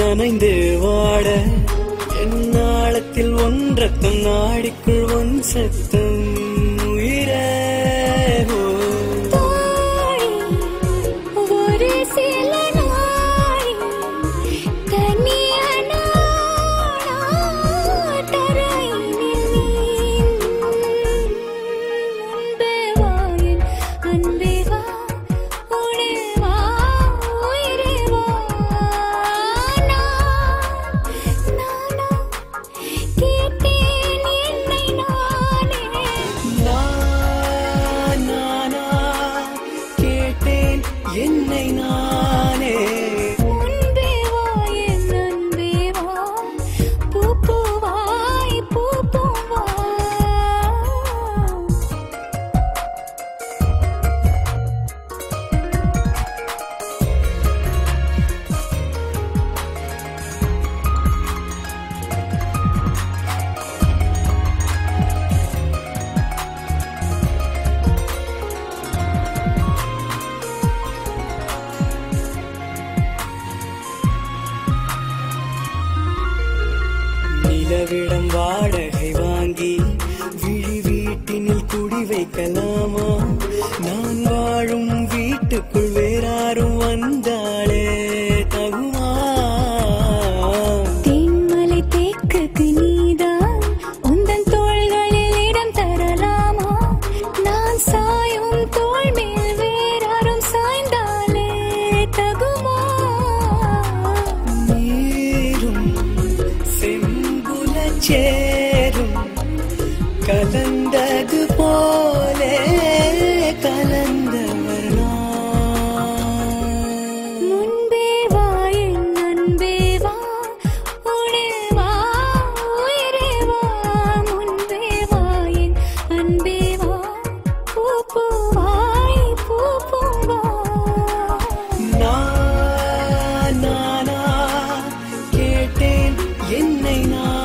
நனைந்து வாட என் நாளத்தில் ஒன்றத்தம் நாடிக்குள் ஒன் சத்தம் உயிரே என்னை நானே முன்பே வா என் அன்பே வா பூ பூவாய் பூ பூவா நிலவிடம் வாடகை வாங்கி விழி வீட்டினில் குடி வைக்கலாமா நான் வாழும் வீட்டுக்குள் வேறாரும் வந்தாளே தகுமா தேன்மலை தேக்குக்கு நீதான் உந்தன் தோள்களில் இடம் தரலாமா நான் சாயும் தோள் மேல் வேறாரும் சாய்ந்தாலே தகுமா நீரும் சேரும் கலந்தது போலே கலந்தவர் முன்பே வா என் அன்பே வா உடே வா உயிரே வா முன்பே வா என் அன்பே வா பூ பூவாய் பூ பூவா நானா கேட்டேன் என்னை நான்